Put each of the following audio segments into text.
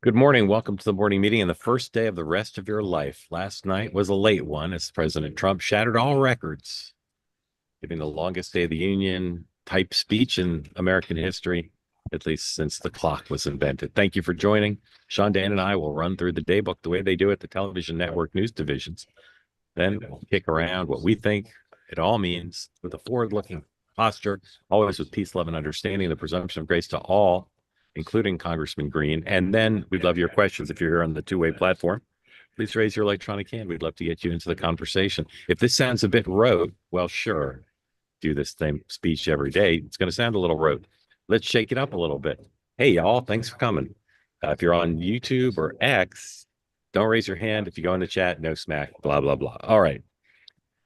Good morning. Welcome to the morning meeting and the first day of the rest of your life. Last night was a late one as President Trump shattered all records, giving the longest Day of the Union type speech in American history, at least since the clock was invented. Thank you for joining. Sean, Dan, and I will run through the daybook the way they do at the television network news divisions. Then we'll kick around what we think it all means with a forward-looking posture, always with peace, love, and understanding, the presumption of grace to all, including Congressman Green. And then we'd love your questions. If you're here on the two-way platform, please raise your electronic hand. We'd love to get you into the conversation. If this sounds a bit rote, well, sure, do this same speech every day. It's going to sound a little rote. Let's shake it up a little bit. Hey, y'all, thanks for coming. If you're on YouTube or X, don't raise your hand. If you go in the chat, no smack, blah, blah, blah. All right,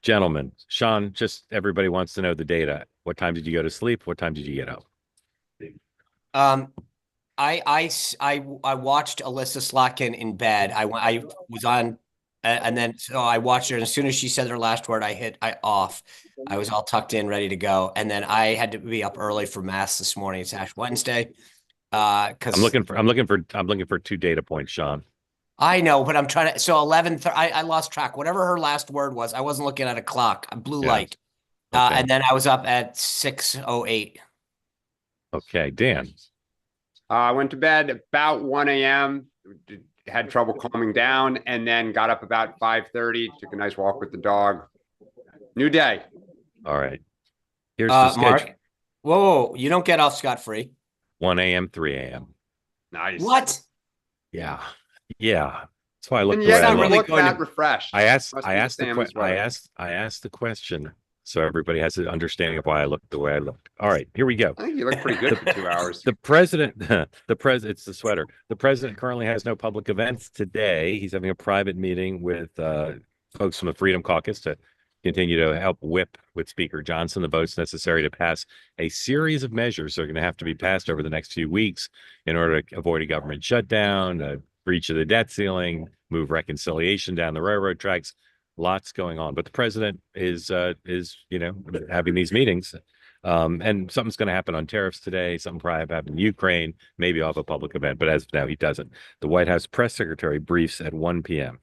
gentlemen. Sean, just everybody wants to know the data. What time did you go to sleep? What time did you get up? I watched Alyssa Slotkin in bed. I was on, and then so I watched her. And as soon as she said her last word, I hit off. I was all tucked in, ready to go. And then I had to be up early for mass this morning. It's Ash Wednesday. Because I'm looking for two data points, Sean. I know, but I'm trying to. So 11. I lost track. Whatever her last word was, I wasn't looking at a clock. Blue light. Okay. And then I was up at 6:08. Okay, Dan. I went to bed about 1 a.m., had trouble calming down, and then got up about 5:30, took a nice walk with the dog. New day. All right. Here's the schedule. Mark, whoa, you don't get off scot-free. 1 a.m., 3 a.m. Nice. What? Yeah. That's why I look. And yet I'm really that refreshed. I asked the question so everybody has an understanding of why I look the way I look. All right, here we go. I think you look pretty good for 2 hours. The president, it's the sweater. The president currently has no public events today. He's having a private meeting with folks from the Freedom Caucus to continue to help whip with Speaker Johnson the votes necessary to pass a series of measures that are going to have to be passed over the next few weeks in order to avoid a government shutdown, a breach of the debt ceiling, move reconciliation down the railroad tracks. Lots going on, but the president is having these meetings, and something's going to happen on tariffs today. Something probably happened in Ukraine. Maybe I'll have a public event, but as of now, he doesn't. The White House press secretary briefs at 1 p.m.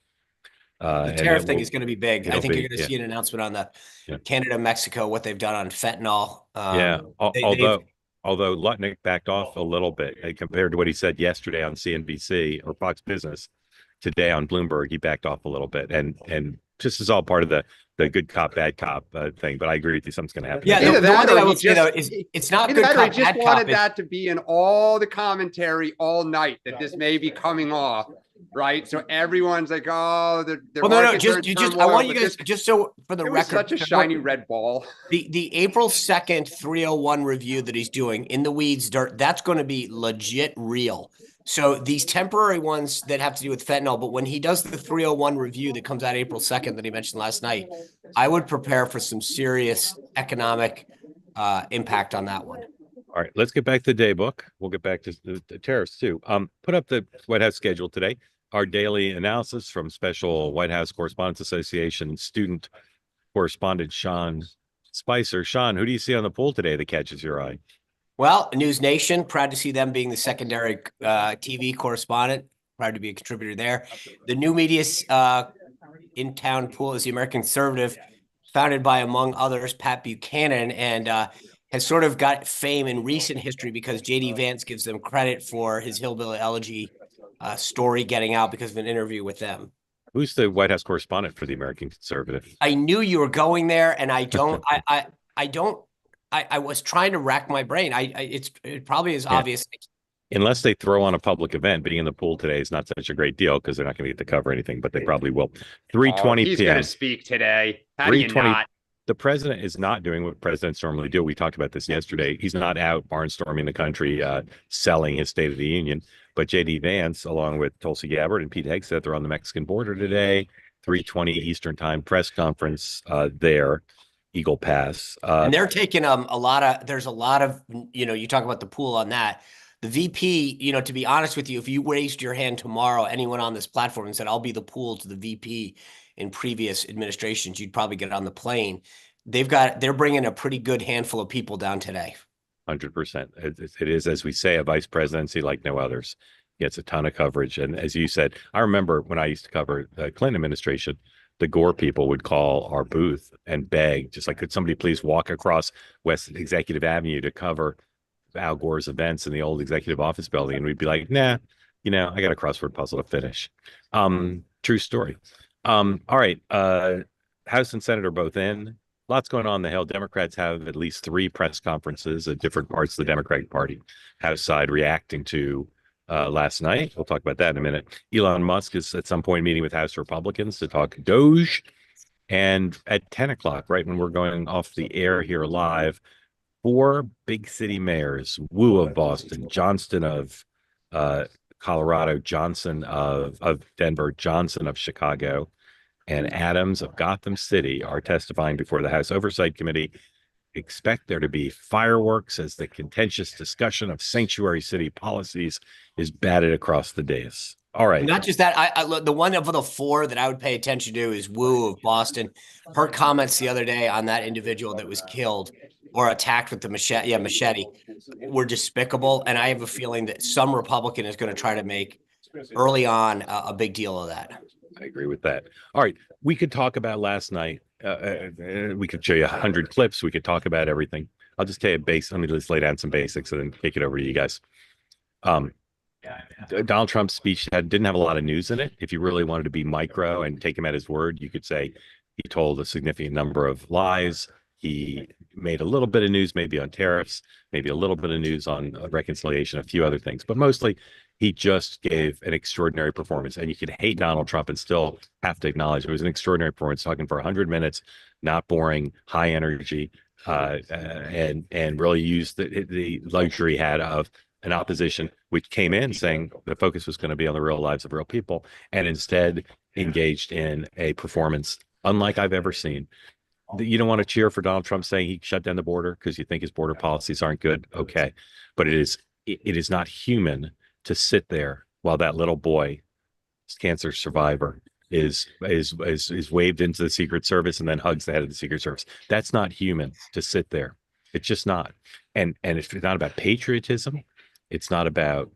The tariff thing is going to be big. I think you're going to see an announcement on the Canada, Mexico, what they've done on fentanyl. Although Lutnick backed off a little bit compared to what he said yesterday on CNBC or Fox Business. Today on Bloomberg, he backed off a little bit, and this is all part of the good cop, bad cop thing. But I agree with you, something's going to happen. Yeah, the one thing I will say though is it's not good cop, bad cop. I just wanted that to be in all the commentary all night, that this may be coming off, right? So everyone's like, oh, well, no, I want you guys just so for the record, such a shiny red ball. The April 2nd 301 review that he's doing in the weeds dirt, that's going to be legit real. So these temporary ones that have to do with fentanyl, but when he does the 301 review that comes out April 2nd that he mentioned last night, I would prepare for some serious economic impact on that one. All right, let's get back to the daybook. We'll get back to the tariffs too. Put up the White House schedule today. Our daily analysis from Special White House Correspondents Association student correspondent Sean Spicer. Sean, who do you see on the poll today that catches your eye? Well, News Nation, proud to see them being the secondary TV correspondent. Proud to be a contributor there. The new media's in-town pool is the American Conservative, founded by, among others, Pat Buchanan, and has sort of got fame in recent history because J.D. Vance gives them credit for his hillbilly elegy story getting out because of an interview with them. Who's the White House correspondent for the American Conservative? I knew you were going there, and I don't. I was trying to rack my brain. It probably is obvious. Unless they throw on a public event, being in the pool today is not such a great deal because they're not going to get to cover anything, but they probably will. 3:20 He's p.m. going to speak today. How do you not? The president is not doing what presidents normally do. We talked about this yesterday. He's not out barnstorming the country, selling his State of the Union. But J.D. Vance, along with Tulsi Gabbard and Pete Hegseth, are on the Mexican border today. 3:20 Eastern Time press conference there. Eagle Pass. And they're taking there's a lot of, you talk about the pool on that. The VP, to be honest with you, if you raised your hand tomorrow, anyone on this platform and said, I'll be the pool to the VP in previous administrations, you'd probably get on the plane. They're bringing a pretty good handful of people down today. 100%. It is, as we say, a vice presidency like no others. gets a ton of coverage. And as you said, I remember when I used to cover the Clinton administration, the Gore people would call our booth and beg, just like, could somebody please walk across West Executive Avenue to cover Al Gore's events in the old executive office building? And we'd be like, nah, I got a crossword puzzle to finish. True story. All right. House and Senate are both in. Lots going on in the Hill. Democrats have at least 3 press conferences at different parts of the Democratic Party, House side, reacting to last night. We'll talk about that in a minute. Elon Musk is at some point meeting with House Republicans to talk Doge. And at 10 o'clock, right when we're going off the air here live, 4 big city mayors, Wu of Boston, Johnston of Colorado, Johnson of Denver, Johnson of Chicago, and Adams of Gotham City are testifying before the House Oversight Committee. Expect there to be fireworks as the contentious discussion of sanctuary city policies is batted across the dais. All right. Not just that, I look, the one of the 4 that I would pay attention to is Wu of Boston. Her comments the other day on that individual that was killed or attacked with the machete were despicable. And I have a feeling that some Republican is going to try to make early on a big deal of that. I agree with that. All right. We could talk about last night. We could show you 100 clips. We could talk about everything. I'll just tell you let me just lay down some basics and then kick it over to you guys. Donald Trump's speech didn't have a lot of news in it. If you really wanted to be micro and take him at his word, you could say he told a significant number of lies. He made a little bit of news, maybe on tariffs, maybe a little bit of news on reconciliation, a few other things, but mostly he just gave an extraordinary performance. And you could hate Donald Trump and still have to acknowledge it was an extraordinary performance, talking for 100 minutes, not boring, high energy, and really used the luxury he had of an opposition which came in saying the focus was going to be on the real lives of real people, and instead engaged in a performance unlike I've ever seen. You don't want to cheer for Donald Trump saying he shut down the border because you think his border policies aren't good. Okay. But it is not human to sit there while that little boy, cancer survivor, is waved into the Secret Service and then hugs the head of the Secret Service. That's not human to sit there. It's just not. And it's not about patriotism. It's not about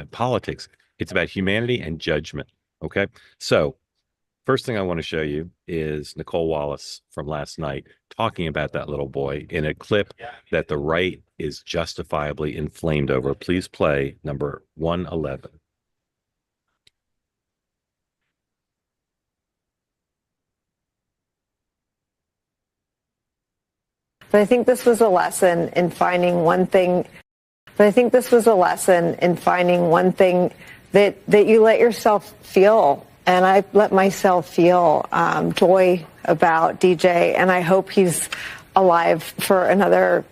politics. It's about humanity and judgment. Okay. So first thing I want to show you is Nicole Wallace from last night talking about that little boy in a clip that the right is justifiably inflamed over. Please play number 111. But I think this was a lesson in finding one thing. That you let yourself feel. And I let myself feel joy about DJ. And I hope he's alive for another,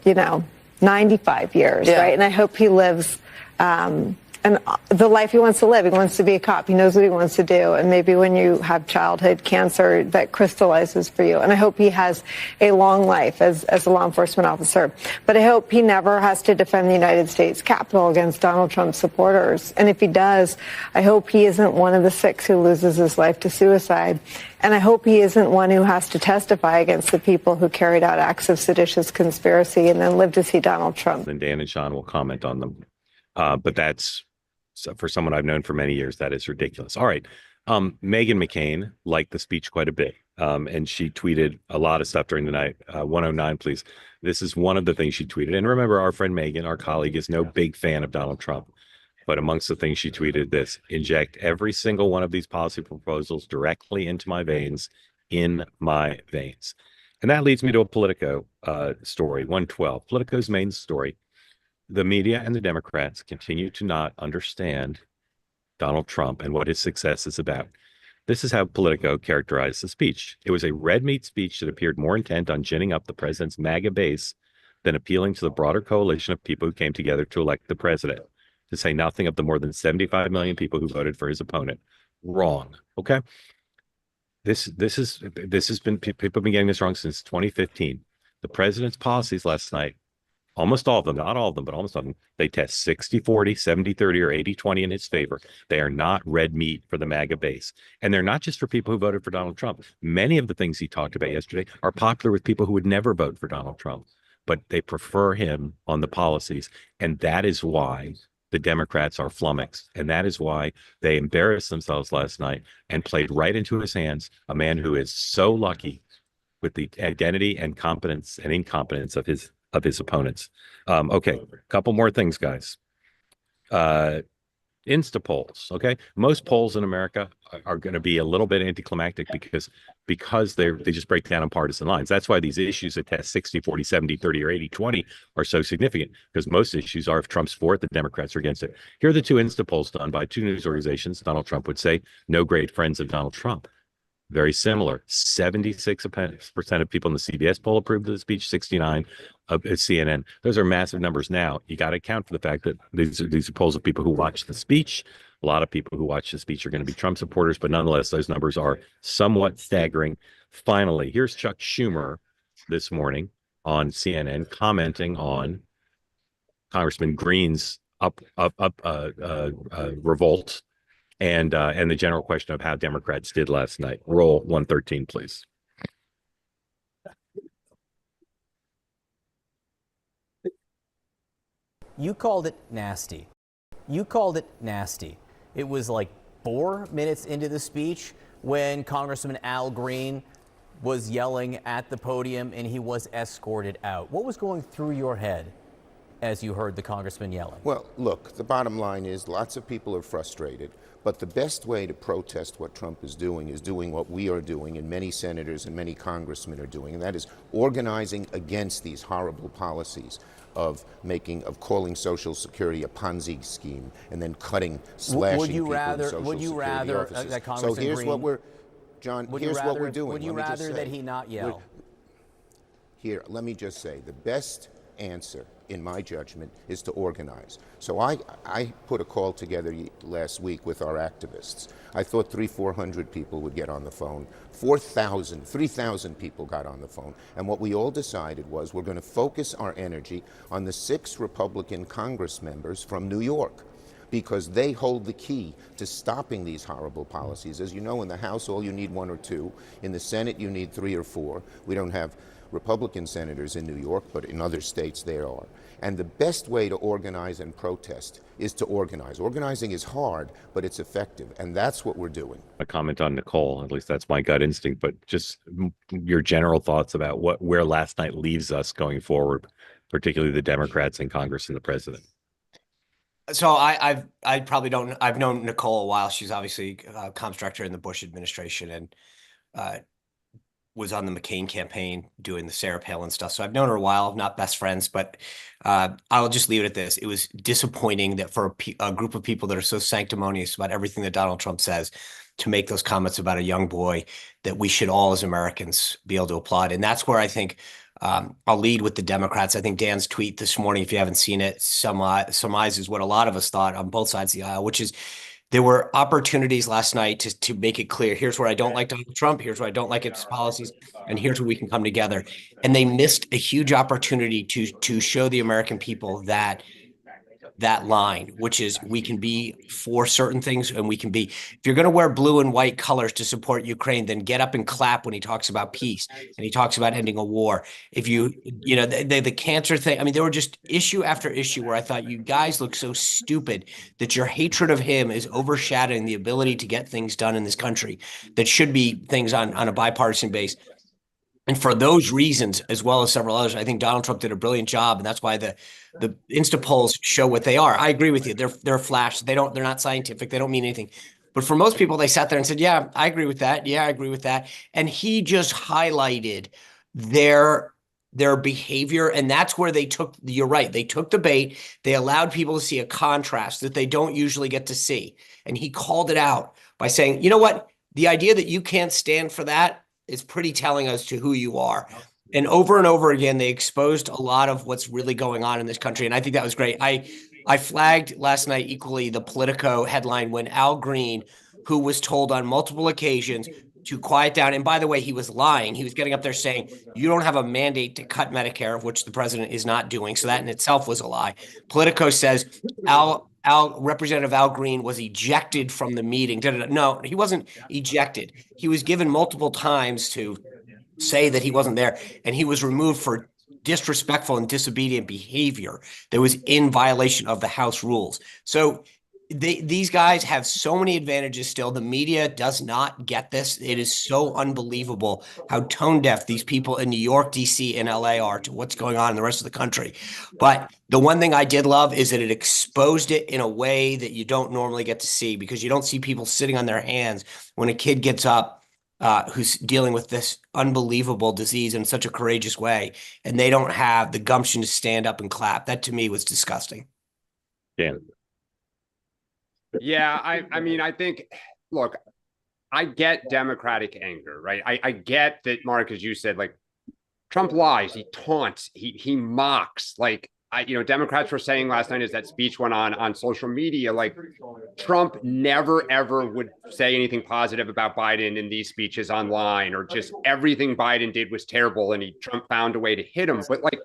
95 years, right? And I hope he lives and the life he wants to live. He wants to be a cop. He knows what he wants to do. And maybe when you have childhood cancer, that crystallizes for you. And I hope he has a long life as a law enforcement officer. But I hope he never has to defend the United States Capitol against Donald Trump's supporters. And if he does, I hope he isn't one of the 6 who loses his life to suicide. And I hope he isn't one who has to testify against the people who carried out acts of seditious conspiracy and then live to see Donald Trump. And Dan and Sean will comment on them. But that's, for someone I've known for many years, that is ridiculous. All right. Meghan McCain liked the speech quite a bit. And she tweeted a lot of stuff during the night. 109, please. This is one of the things she tweeted. And remember, our friend Meghan, our colleague, is no big fan of Donald Trump. But amongst the things she tweeted, this: inject every single one of these policy proposals directly into my veins, And that leads me to a Politico story, 112. Politico's main story: the media and the Democrats continue to not understand Donald Trump and what his success is about. This is how Politico characterized the speech. It was a red meat speech that appeared more intent on ginning up the president's MAGA base than appealing to the broader coalition of people who came together to elect the president, to say nothing of the more than 75 million people who voted for his opponent. Wrong. Okay. This has been, people have been getting this wrong since 2015. The president's policies last night, almost all of them, not all of them, but almost all of them, they test 60-40, 70-30, or 80-20 in his favor. They are not red meat for the MAGA base. And they're not just for people who voted for Donald Trump. Many of the things he talked about yesterday are popular with people who would never vote for Donald Trump, but they prefer him on the policies. And that is why the Democrats are flummoxed. And that is why they embarrassed themselves last night and played right into his hands, a man who is so lucky with the identity and competence and incompetence of his opponents. Okay, a couple more things, guys. Insta polls. Okay, most polls in America are going to be a little bit anticlimactic because they just break down on partisan lines. That's why these issues that test 60, 40, 70, 30, or 80, 20 are so significant, because most issues are if Trump's for it, the Democrats are against it. Here are the two Insta polls done by two news organizations. Donald Trump would say, no great friends of Donald Trump. Very similar. 76% of people in the CBS poll approved of the speech, 69 of CNN. Those are massive numbers. Now, you got to account for the fact that these are polls of people who watch the speech. A lot of people who watch the speech are going to be Trump supporters, but nonetheless, those numbers are somewhat staggering. Finally, here's Chuck Schumer this morning on CNN commenting on Congressman Green's revolt and the general question of how Democrats did last night. Roll 113, please. You called it nasty. You called it nasty. It was like 4 minutes into the speech when Congressman Al Green was yelling at the podium and he was escorted out. What was going through your head as you heard the congressman yelling? Well, look, the bottom line is lots of people are frustrated, but the best way to protest what Trump is doing what we are doing and many senators and many congressmen are doing, and that is organizing against these horrible policies of calling Social Security a Ponzi scheme and then slashing would you people in rather, Social would you Security rather offices. that Congressman So here's Green, what we're, John, here's what we're doing. Would you rather that he not yell? Here, let me just say, the best answer, in my judgment, is to organize. So I put a call together last week with our activists. I thought 300-400 people would get on the phone. 3,000 people got on the phone. And what we all decided was we're going to focus our energy on the 6 Republican Congress members from New York, because they hold the key to stopping these horrible policies. As you know, in the House, all you need 1 or 2. In the Senate, you need 3 or 4. We don't have Republican senators in New York, but in other states there are. And the best way to organize and protest is to organize. Organizing is hard, but it's effective, and that's what we're doing. A comment on Nicole, at least that's my gut instinct, but just your general thoughts about where last night leaves us going forward, particularly the Democrats in Congress and the president. So I've known Nicole a while. She's obviously a comms director in the Bush administration and was on the McCain campaign doing the Sarah Palin stuff. So I've known her a while, not best friends, but I'll just leave it at this. It was disappointing that for a group of people that are so sanctimonious about everything that Donald Trump says, to make those comments about a young boy that we should all as Americans be able to applaud. And that's where I think I'll lead with the Democrats. I think Dan's tweet this morning, if you haven't seen it, summarizes what a lot of us thought on both sides of the aisle, which is there were opportunities last night to make it clear. Here's where I don't like Donald Trump. Here's where I don't like his policies. And here's where we can come together. And they missed a huge opportunity to show the American people that line, which is we can be for certain things and we can be, if you're going to wear blue and white colors to support Ukraine, then get up and clap when he talks about peace and he talks about ending a war. If the cancer thing, I mean, there were just issue after issue where I thought you guys look so stupid that your hatred of him is overshadowing the ability to get things done in this country that should be things on a bipartisan base. And for those reasons, as well as several others, I think Donald Trump did a brilliant job, and that's why the Insta polls show what they are. I agree with you; they're flash. They're not scientific. They don't mean anything. But for most people, they sat there and said, "Yeah, I agree with that. Yeah, I agree with that." And he just highlighted their behavior, and that's where they took. You're right. They took the bait. They allowed people to see a contrast that they don't usually get to see, and he called it out by saying, "You know what? The idea that you can't stand for that is pretty telling as to who you are." And over again, they exposed a lot of what's really going on in this country. And I think that was great. I flagged last night equally the Politico headline when Al Green, who was told on multiple occasions to quiet down. And by the way, he was lying. He was getting up there saying, you don't have a mandate to cut Medicare, of which the president is not doing. So that in itself was a lie. Politico says Representative Al Green was ejected from the meeting. No, he wasn't ejected. He was given multiple times to say that he wasn't there, and he was removed for disrespectful and disobedient behavior that was in violation of the House rules. So these guys have so many advantages still. The media does not get this. It is so unbelievable how tone deaf these people in New York, DC, and LA are to what's going on in the rest of the country. But the one thing I did love is that it exposed it in a way that you don't normally get to see, because you don't see people sitting on their hands when a kid gets up who's dealing with this unbelievable disease in such a courageous way, and they don't have the gumption to stand up and clap. That to me was disgusting. Dan. Yeah, I mean, I think, look, I get Democratic anger, right? I get that, Mark, as you said, like, Trump lies, he taunts, he mocks. Like, Democrats were saying last night as that speech went on social media, like, Trump never, ever would say anything positive about Biden in these speeches online, or just everything Biden did was terrible and Trump found a way to hit him. But, like,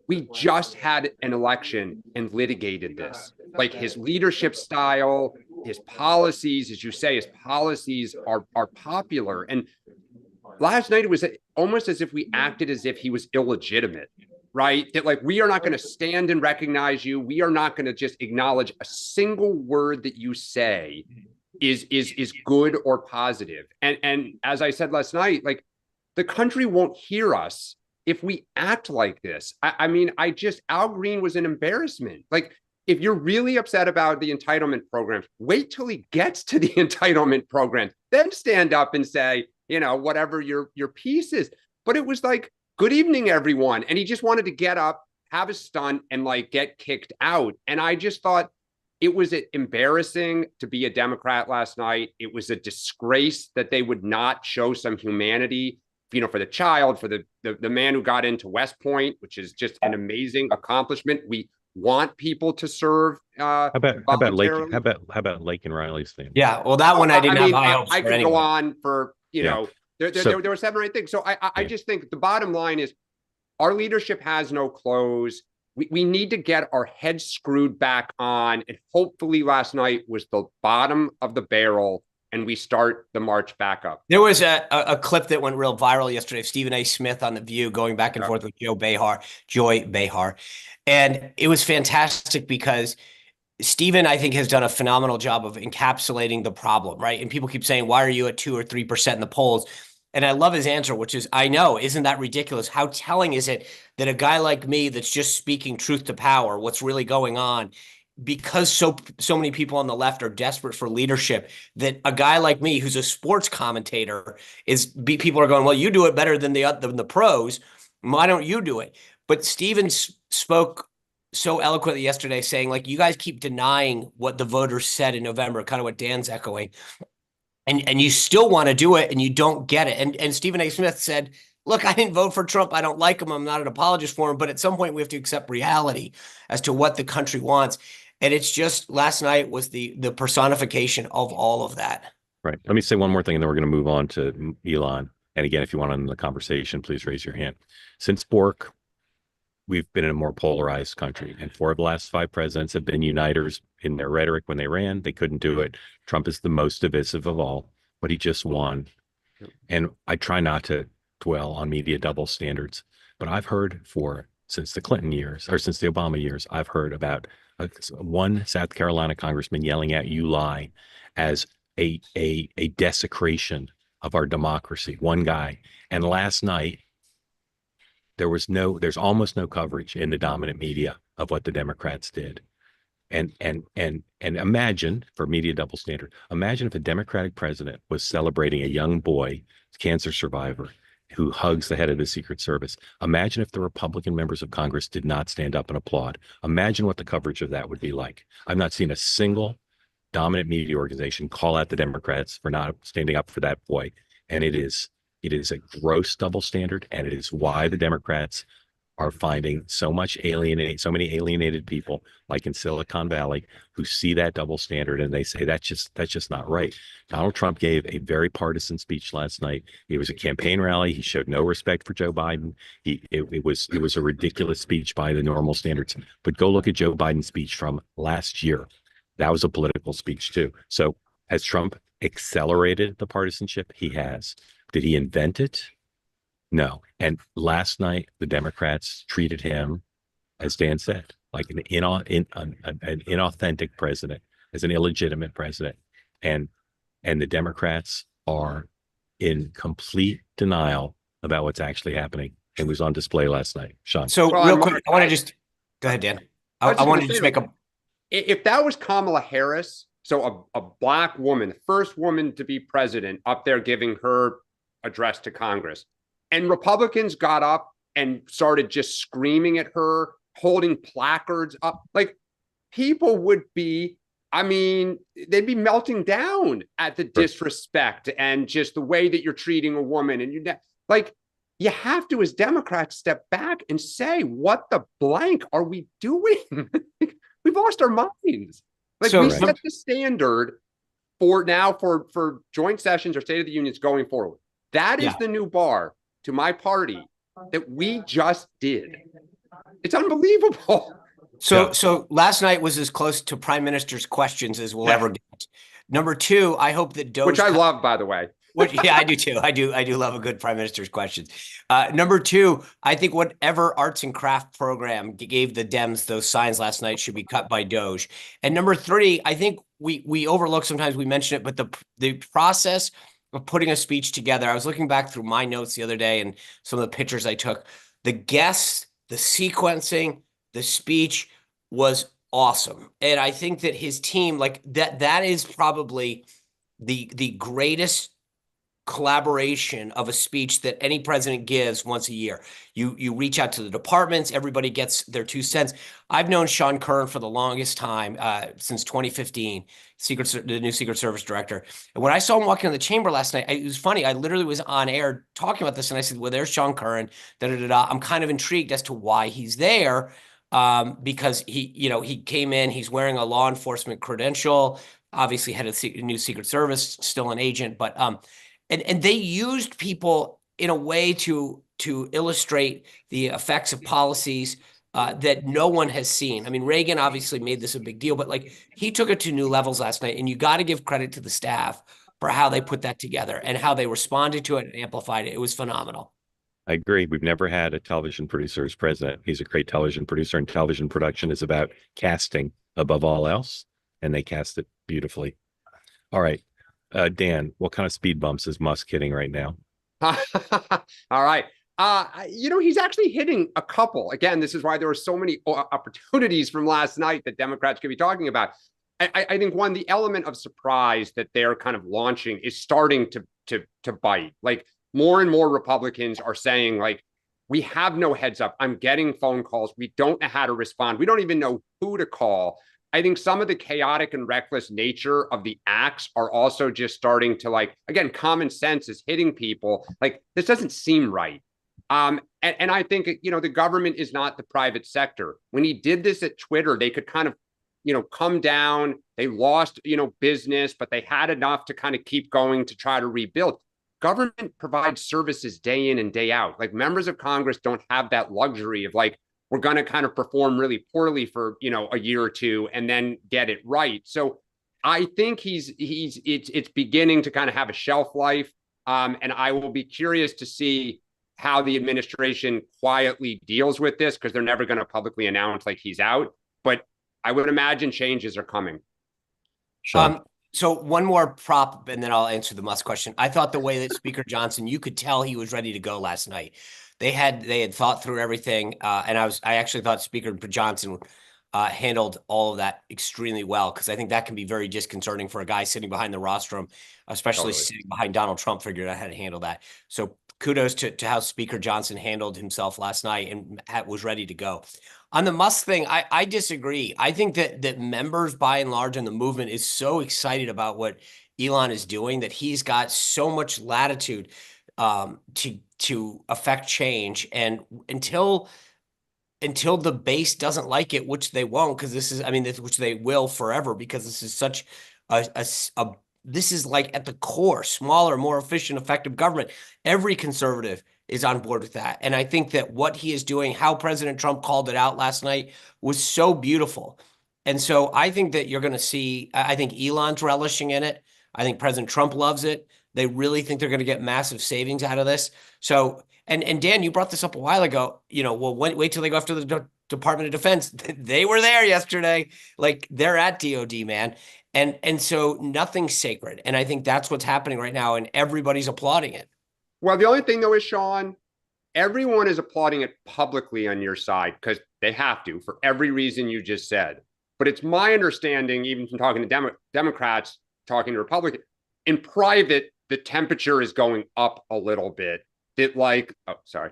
we just had an election and litigated this. Like, his leadership style, his policies, as you say, his policies are popular. And last night it was almost as if we acted as if he was illegitimate, right? That, like, we are not going to stand and recognize you. We are not going to just acknowledge a single word that you say is good or positive. And as I said last night, like, the country won't hear us if we act like this. I mean, Al Green was an embarrassment. Like, if you're really upset about the entitlement programs, wait till he gets to the entitlement program, then stand up and say, whatever your piece is. But it was like, good evening, everyone. And he just wanted to get up, have a stunt, and, like, get kicked out. And I just thought it was embarrassing to be a Democrat last night. It was a disgrace that they would not show some humanity, for the child, for the man who got into West Point, which is just an amazing accomplishment. We want people to serve. How about Lake and Riley's thing? Yeah, well, that one I didn't have high hopes for. I could anyway. go on for, there were 7 or 8 things. So I just think the bottom line is our leadership has no clothes. We need to get our heads screwed back on. And hopefully last night was the bottom of the barrel, and we start the march back up. There was a clip that went real viral yesterday of Stephen A. Smith on The View going back and forth with Joy Behar. And it was fantastic because Stephen, I think, has done a phenomenal job of encapsulating the problem, right? And people keep saying, why are you at 2 or 3% in the polls? And I love his answer, which is, I know, isn't that ridiculous? How telling is it that a guy like me that's just speaking truth to power, what's really going on, because so many people on the left are desperate for leadership, that a guy like me who's a sports commentator people are going, well, you do it better than the pros. Why don't you do it? But Stephen spoke so eloquently yesterday, saying, like, you guys keep denying what the voters said in November, kind of what Dan's echoing, and you still want to do it, and you don't get it. And Stephen A. Smith said, look, I didn't vote for Trump. I don't like him. I'm not an apologist for him. But at some point, we have to accept reality as to what the country wants. And it's just, last night was the personification of all of that. Right. Let me say one more thing, and then we're going to move on to Elon. And again, if you want to end the conversation, please raise your hand. Since Bork, we've been in a more polarized country, and 4 of the last 5 presidents have been uniters in their rhetoric. When they ran, they couldn't do it. Trump is the most divisive of all, but he just won. And I try not to dwell on media double standards, but I've heard since the Clinton years, or since the Obama years, I've heard about one South Carolina congressman yelling at "you lie" as a desecration of our democracy. One guy. And last night, there's almost no coverage in the dominant media of what the Democrats did. And imagine, for media double standard, imagine if a Democratic president was celebrating a young boy, cancer survivor, who hugs the head of the Secret Service. Imagine if the Republican members of Congress did not stand up and applaud. Imagine what the coverage of that would be like. I've not seen a single dominant media organization call out the Democrats for not standing up for that boy. And it is a gross double standard, and it is why the Democrats are finding so many alienated people, like in Silicon Valley, who see that double standard and they say that's just not right. Donald Trump gave a very partisan speech last night. It was a campaign rally. He showed no respect for Joe Biden. It was a ridiculous speech by the normal standards. But go look at Joe Biden's speech from last year. That was a political speech too. So has Trump accelerated the partisanship? He has. Did he invent it? No. And last night, the Democrats treated him, as Dan said, like an inauthentic president, as an illegitimate president. And the Democrats are in complete denial about what's actually happening. It was on display last night. Sean. So Well, real Mark, quick, I want to just go ahead, Dan. I was I just want gonna to just say, make a if that was Kamala Harris, so a black woman, the first woman to be president, up there giving her address to Congress, and Republicans got up and started just screaming at her, holding placards up, like people would be, I mean, they'd be melting down at the disrespect and just the way that you're treating a woman. And you like, you have to, as Democrats, step back and say, what the blank are we doing? We've lost our minds. Like, So- we set the standard for now for joint sessions or State of the Unions going forward. That is Yeah. the new bar to my party that we just did. It's unbelievable. So last night was as close to Prime Minister's questions as we'll ever get. Number two, I hope that Doge, Which I love, by the way. yeah, I do too. I do love a good Prime Minister's questions. Number two, I think whatever arts and craft program gave the Dems those signs last night should be cut by Doge. And number three, I think we overlook, sometimes we mention it, but the process of putting a speech together. I was looking back through my notes the other day and some of the pictures I took. The guests, the sequencing, the speech was awesome. And I think that his team, like that is probably the greatest collaboration of a speech that any president gives once a year. You reach out to the departments, everybody gets their 2 cents. I've known Sean Curran for the longest time, since 2015, the new Secret Service director. And when I saw him walking in the chamber last night, it was funny. I literally was on air talking about this, and I said, well, there's Sean Curran, I'm kind of intrigued as to why he's there. Because he came in, he's wearing a law enforcement credential, obviously head of the new Secret Service, still an agent, but and they used people in a way to illustrate the effects of policies that no one has seen. I mean, Reagan obviously made this a big deal, but like he took it to new levels last night, and you got to give credit to the staff for how they put that together and how they responded to it and amplified it. It was phenomenal. I agree. We've never had a television producer as president. He's a great television producer, and television production is about casting above all else, and they cast it beautifully. All right. Dan, what kind of speed bumps is Musk hitting right now? All right. He's actually hitting a couple. Again, this is why there were so many opportunities from last night that Democrats could be talking about. I think the element of surprise that they're kind of launching is starting to bite. Like, more and more Republicans are saying, like, we have no heads up. I'm getting phone calls. We don't know how to respond. We don't even know who to call. I think some of the chaotic and reckless nature of the acts are also just starting to, like, again, common sense is hitting people. Like, this doesn't seem right. And I think, the government is not the private sector. When he did this at Twitter, they could kind of, come down. They lost, business, but they had enough to kind of keep going to try to rebuild. Government provides services day in and day out. Like, members of Congress don't have that luxury of, like, we're going to kind of perform really poorly for, a year or two and then get it right. So I think it's beginning to kind of have a shelf life. And I will be curious to see how the administration quietly deals with this, because they're never going to publicly announce like he's out. But I would imagine changes are coming. Sean. So one more prop, and then I'll answer the Musk question. I thought the way that Speaker Johnson, you could tell he was ready to go last night. They had thought through everything, and I actually thought Speaker Johnson handled all of that extremely well, because I think that can be very disconcerting for a guy sitting behind the rostrum, especially sitting behind Donald Trump, figured out how to handle that. So kudos to how Speaker Johnson handled himself last night and was ready to go. On the Musk thing, I disagree. I think that members, by and large, in the movement is so excited about what Elon is doing that he's got so much latitude to affect change. And until the base doesn't like it, which they won't, because which they will forever, because this is such this is like at the core, smaller, more efficient, effective government. Every conservative is on board with that. And I think that what he is doing, how President Trump called it out last night, was so beautiful. And so I think that you're going to see, I think Elon's relishing in it. I think President Trump loves it. They really think they're going to get massive savings out of this. So, and Dan, you brought this up a while ago. Well, wait till they go after the Department of Defense. They were there yesterday. Like, they're at DOD, man. And so nothing's sacred. And I think that's what's happening right now, and everybody's applauding it. Well, the only thing though is, Sean, everyone is applauding it publicly on your side because they have to for every reason you just said. But it's my understanding, even from talking to Democrats, talking to Republicans, in private, the temperature is going up a little bit. Oh, sorry.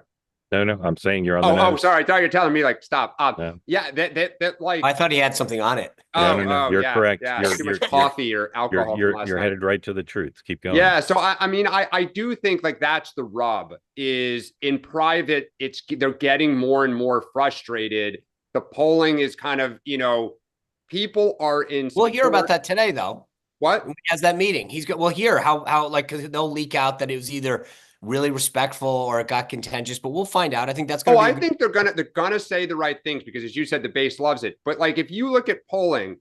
No, I'm saying you're on the Oh, sorry. I thought you were telling me like, stop. No. Yeah, that like. I thought he had something on it. No. You're yeah, correct. Yeah, You're- too you're- much coffee or alcohol. You're headed right to the truth. Keep going. Yeah, so I mean, I do think like that's the rub. Is in private, they're getting more and more frustrated. The polling is kind of, people are in. We'll hear about that today, though. What? When he has that meeting, we'll hear how like, because they'll leak out that it was either really respectful or it got contentious, but we'll find out. I think that's going to I think they're gonna say the right things because, as you said, the base loves it. But like, if you look at polling,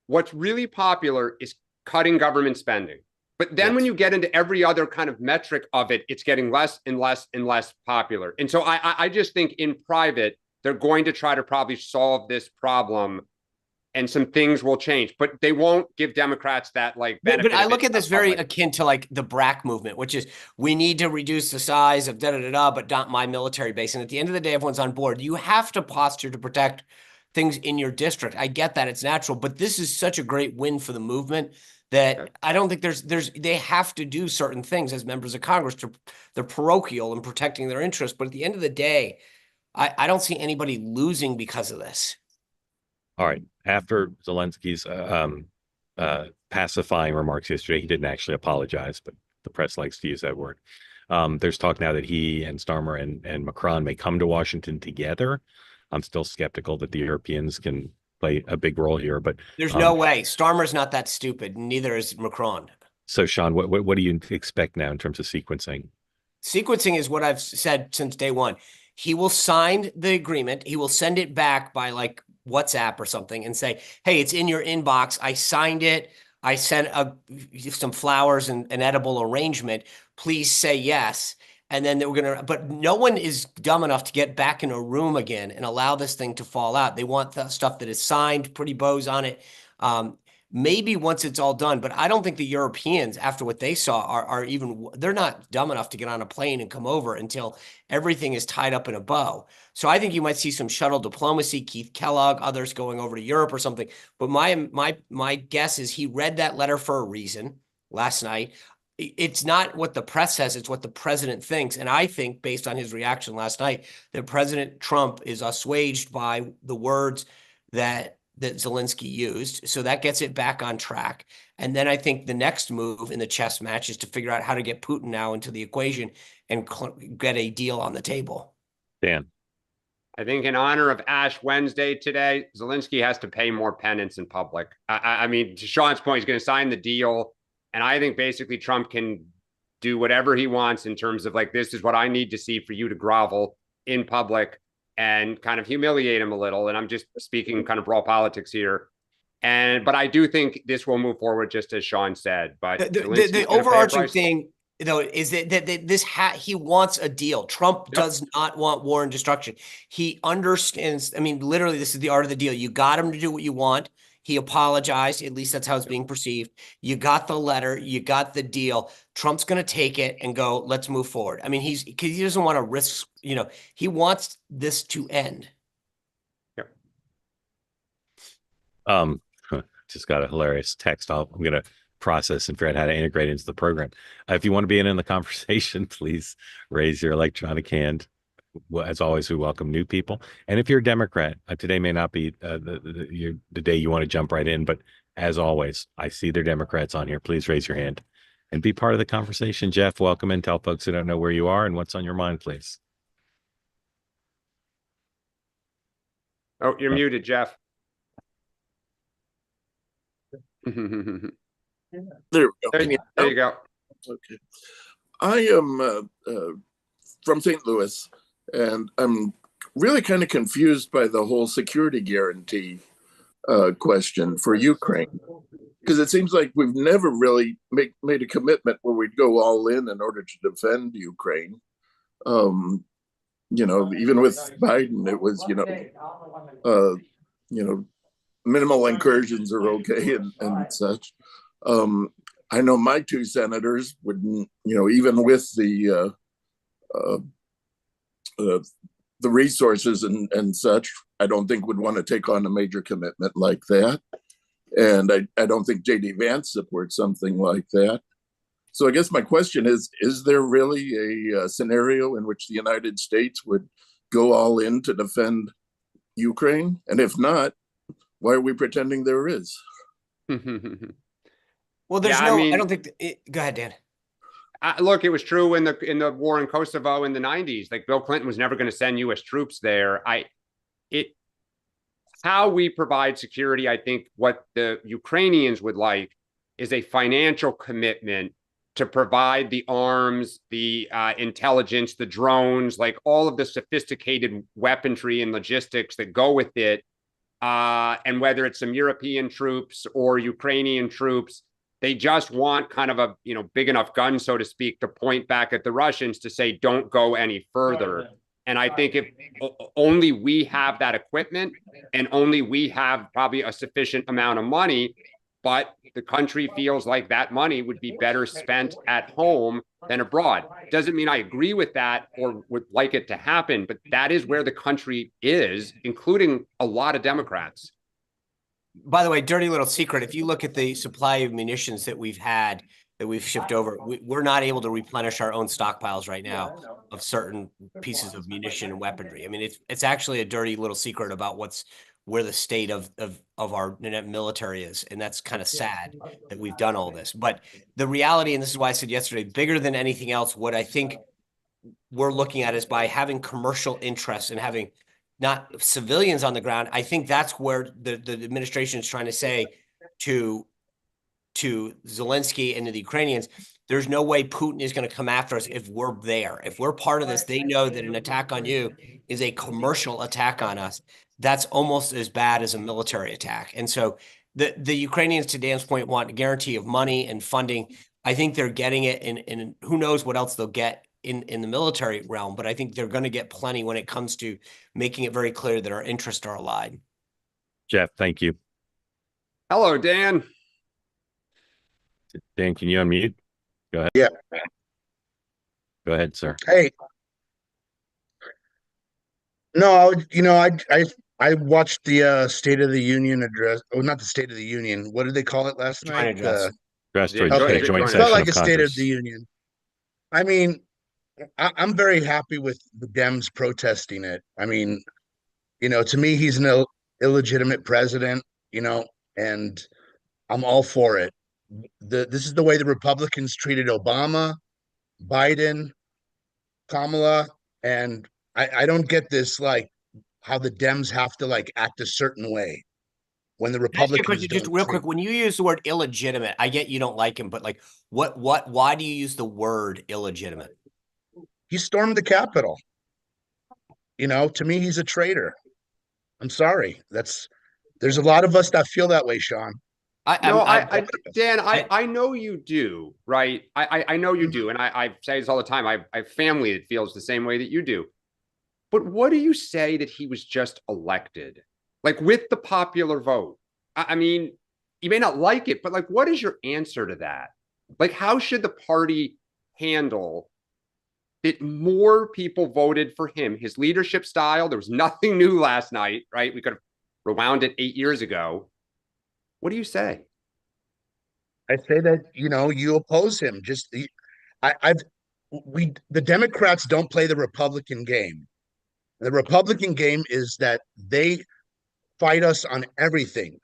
what's really popular is cutting government spending. But then when you get into every other kind of metric of it, it's getting less and less and less popular. And so I just think in private, they're going to try to probably solve this problem and some things will change, but they won't give Democrats that like benefit. But I look at this very akin to like the BRAC movement, which is we need to reduce the size of but not my military base. And at the end of the day, everyone's on board. You have to posture to protect things in your district. I get that, it's natural, but this is such a great win for the movement that I don't think they have to do certain things as members of Congress they're parochial in protecting their interests. But at the end of the day, I don't see anybody losing because of this. All right. After Zelensky's pacifying remarks yesterday, he didn't actually apologize, but the press likes to use that word. There's talk now that he and Starmer and Macron may come to Washington together. I'm still skeptical that the Europeans can play a big role here, but there's no way. Starmer's not that stupid. Neither is Macron. So, Sean, what do you expect now in terms of sequencing? Sequencing is what I've said since day one. He will sign the agreement. He will send it back by like WhatsApp or something and say, hey, it's in your inbox. I signed it. I sent some flowers and an edible arrangement. Please say yes. And then but no one is dumb enough to get back in a room again and allow this thing to fall out. They want the stuff that is signed, pretty bows on it. Maybe once it's all done, but I don't think the Europeans, after what they saw, they're not dumb enough to get on a plane and come over until everything is tied up in a bow. So I think you might see some shuttle diplomacy, Keith Kellogg, others going over to Europe or something. But my guess is he read that letter for a reason last night. It's not what the press says, it's what the president thinks. And I think, based on his reaction last night, that President Trump is assuaged by the words that Zelensky used. So that gets it back on track. And then I think the next move in the chess match is to figure out how to get Putin now into the equation and get a deal on the table. Dan. I think in honor of Ash Wednesday today, Zelensky has to pay more penance in public. I mean, to Sean's point, he's going to sign the deal. And I think basically Trump can do whatever he wants in terms of like, this is what I need to see for you to grovel in public and kind of humiliate him a little. And I'm just speaking kind of raw politics here. But I do think this will move forward, just as Sean said. But the overarching thing, though, is that he wants a deal. Trump does not want war and destruction. He understands. I mean, literally, this is the art of the deal. You got him to do what you want. He apologized. At least that's how it's being perceived. You got the letter. You got the deal. Trump's going to take it and go, let's move forward. I mean, because he doesn't want to risk, he wants this to end. Yep. Just got a hilarious text. I'm going to process and figure out how to integrate into the program. If you want to be in the conversation, please raise your electronic hand. Well, as always, we welcome new people. And if you're a Democrat, today may not be the day you want to jump right in. But as always, I see there are Democrats on here. Please raise your hand and be part of the conversation. Jeff, welcome, and tell folks who don't know where you are and what's on your mind, please. Oh, you're muted, Jeff. There we go. There you go. Okay. I am from St. Louis, and I'm really kind of confused by the whole security guarantee question for Ukraine, because it seems like we've never really made a commitment where we'd go all in order to defend Ukraine. Even with Biden, it was, minimal incursions are okay and such. I know my two senators wouldn't, even with the resources and such, I don't think would want to take on a major commitment like that. And I don't think J.D. Vance supports something like that. So I guess my question is there really a scenario in which the United States would go all in to defend Ukraine? And if not, why are we pretending there is? Well, there's Yeah, no, I mean- don't think, go ahead, Dan. Look, it was true in the war in Kosovo in the 90s. Like Bill Clinton was never going to send U.S. troops there. How we provide security, I think what the Ukrainians would like is a financial commitment to provide the arms, the intelligence, the drones, like all of the sophisticated weaponry and logistics that go with it. And whether it's some European troops or Ukrainian troops, they just want kind of a, big enough gun, so to speak, to point back at the Russians to say, don't go any further. And I think if only we have that equipment and only we have probably a sufficient amount of money, but the country feels like that money would be better spent at home than abroad. Doesn't mean I agree with that or would like it to happen, but that is where the country is, including a lot of Democrats. By the way, dirty little secret, if you look at the supply of munitions that we've shipped over, we're not able to replenish our own stockpiles right now of certain pieces of munition and weaponry. I mean, it's actually a dirty little secret about where the state of our military is. And that's kind of sad that we've done all this. But the reality, and this is why I said yesterday, bigger than anything else, what I think we're looking at is by having commercial interests and having not civilians on the ground. I think that's where the administration is trying to say to Zelensky and to the Ukrainians, there's no way Putin is going to come after us if we're there. If we're part of this, they know that an attack on you is a commercial attack on us. That's almost as bad as a military attack. And so the Ukrainians, to Dan's point, want a guarantee of money and funding. I think they're getting it, and who knows what else they'll get in the military realm, but I think they're going to get plenty when it comes to making it very clear that our interests are aligned. Jeff, thank you. Hello, Dan. Dan, can you unmute? Go ahead. Yeah. Go ahead, sir. Hey. No, I watched the State of the Union address. Oh, not the State of the Union. What did they call it last Joint night? address. Joint Okay. joint It session felt like of a State of Congress. the Union. I mean, I'm very happy with the Dems protesting it. I mean, to me, he's an illegitimate president, and I'm all for it. This is the way the Republicans treated Obama, Biden, Kamala, and I don't get this, like, how the Dems have to act a certain way when the Republicans Just don't real treat- quick, when you use the word illegitimate, I get you don't like him, but why do you use the word illegitimate? He stormed the Capitol. To me, he's a traitor. I'm sorry. There's a lot of us that feel that way, Sean. Dan, I know you do, right? I know you do. And I say this all the time. I have family that feels the same way that you do. But what do you say that he was just elected? Like with the popular vote? I mean, you may not like it, but what is your answer to that? How should the party handle that more people voted for him? His leadership style, there was nothing new last night, right? We could have rewound it 8 years ago. What do you say? I say that, you oppose him. The Democrats don't play the Republican game. The Republican game is that they fight us on everything,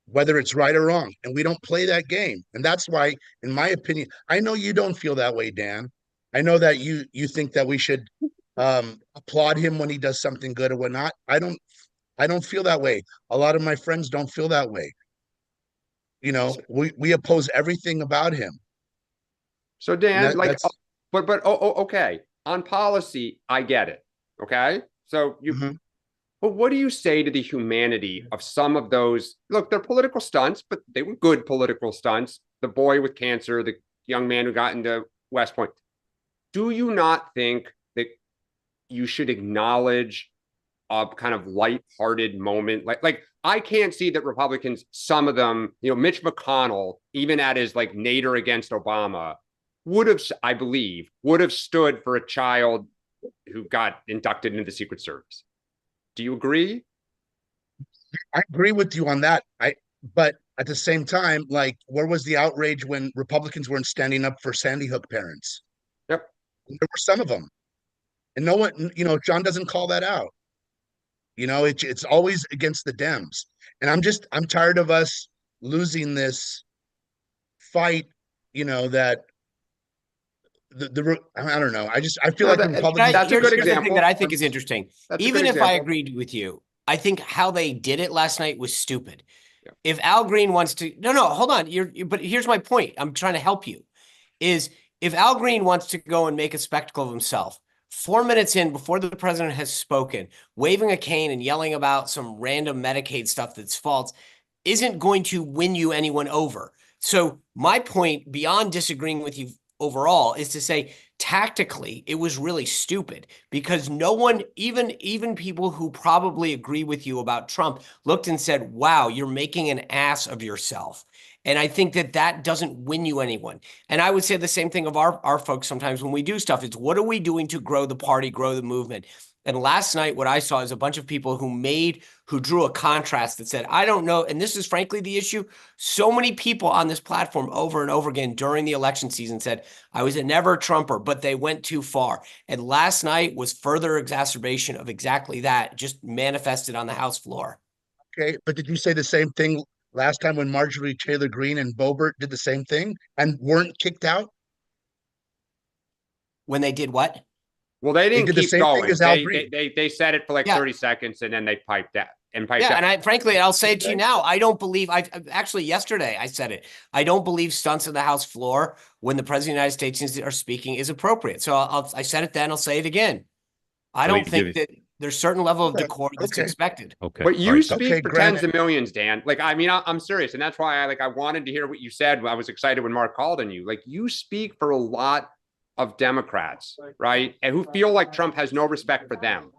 whether it's right or wrong. And we don't play that game. And that's why, in my opinion, I know you don't feel that way, Dan. I know that you think that we should applaud him when he does something good or whatnot. I don't feel that way. A lot of my friends don't feel that way. We oppose everything about him. So Dan, okay. On policy, I get it. Okay. So But what do you say to the humanity of some of those? Look, they're political stunts, but they were good political stunts. The boy with cancer, the young man who got into West Point. Do you not think that you should acknowledge a kind of lighthearted moment? Like I can't see that Republicans, some of them, Mitch McConnell, even at his like nadir against Obama, would have, I believe, would have stood for a child who got inducted into the Secret Service. Do you agree? I agree with you on that. But at the same time, like, where was the outrage when Republicans weren't standing up for Sandy Hook parents? Yep. There were some of them, and no one, John doesn't call that out. It's always against the Dems, and I'm tired of us losing this fight. That I don't know. I feel like the Republicans. That's a good Here's the example. thing that I think is interesting. That's Even if I agreed with you, I think how they did it last night was stupid. Yeah. If Al Green wants to, no, hold on. But here's my point. I'm trying to help you. Is if Al Green wants to go and make a spectacle of himself, 4 minutes in before the president has spoken, waving a cane and yelling about some random Medicaid stuff that's false, isn't going to win you anyone over. So my point, beyond disagreeing with you overall, is to say tactically it was really stupid, because no one, even people who probably agree with you about Trump, looked and said, wow, you're making an ass of yourself. And I think that doesn't win you anyone. And I would say the same thing of our folks sometimes when we do stuff. It's what are we doing to grow the party, grow the movement? And last night, what I saw is a bunch of people who drew a contrast that said, I don't know. And this is frankly the issue. So many people on this platform over and over again during the election season said, I was a never Trumper, but they went too far. And last night was further exacerbation of exactly that, just manifested on the House floor. Okay, but did you say the same thing last time when Marjorie Taylor Greene and Boebert did the same thing and weren't kicked out? When they did what? Well, they didn't keep going. They said it for like 30 seconds and then they piped out. And frankly, I'll say it to you now. I don't believe, actually yesterday I said it. I don't believe stunts on the House floor when the President of the United States are speaking is appropriate. So I said it then, I'll say it again. I don't think that there's a certain level of decorum that's expected. Okay. But you speak for tens of millions, Dan. Like, I mean, I'm serious. And that's why I wanted to hear what you said. I was excited when Mark called on you. Like, you speak for a lot of Democrats, right? And who feel like Trump has no respect for them.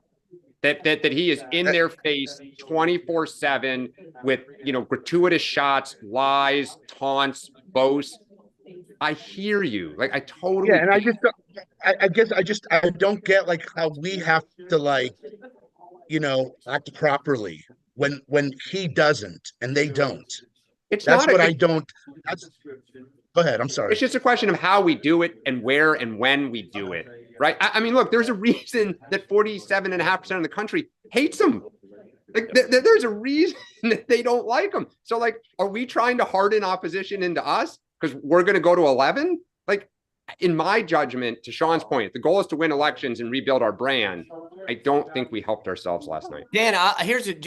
That he is in their face 24/7 with, gratuitous shots, lies, taunts, boasts. I hear you. Like, I totally. Yeah, and I don't get like how we have to act properly when he doesn't and they don't. Go ahead. I'm sorry. It's just a question of how we do it and where and when we do it, right? I mean, look, there's a reason that 47.5% of the country hates him. Like, there's a reason that they don't like him. So, like, are we trying to harden opposition into us because we're going to go to 11? Like, in my judgment, to Sean's point, the goal is to win elections and rebuild our brand. I don't think we helped ourselves last night. Dan,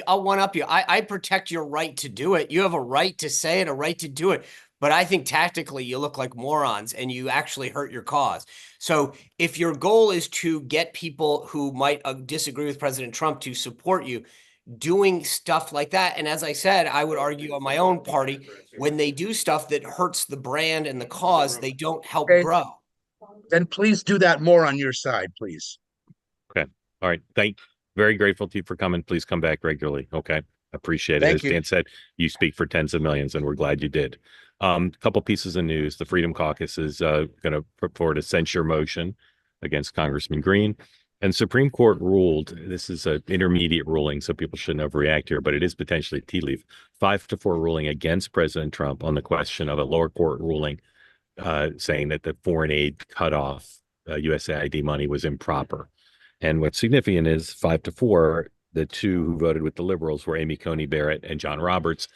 I'll one up you. I protect your right to do it. You have a right to say it, a right to do it. But I think tactically you look like morons and you actually hurt your cause. So if your goal is to get people who might disagree with President Trump to support you, doing stuff like that. And as I said, I would argue on my own party, when they do stuff that hurts the brand and the cause, they don't help grow. Then please do that more on your side, please. Okay. All right. Very grateful to you for coming. Please come back regularly. Okay. Appreciate it. As Dan said, you speak for tens of millions and we're glad you did. Couple pieces of news. The Freedom Caucus is going to put forward a censure motion against Congressman Green. And Supreme Court ruled, this is an intermediate ruling, so people shouldn't overreact here, but it is potentially tea leaf, 5-4 ruling against President Trump on the question of a lower court ruling saying that the foreign aid cutoff, USAID money, was improper. And what's significant is 5-4, the two who voted with the liberals were Amy Coney Barrett and John Roberts.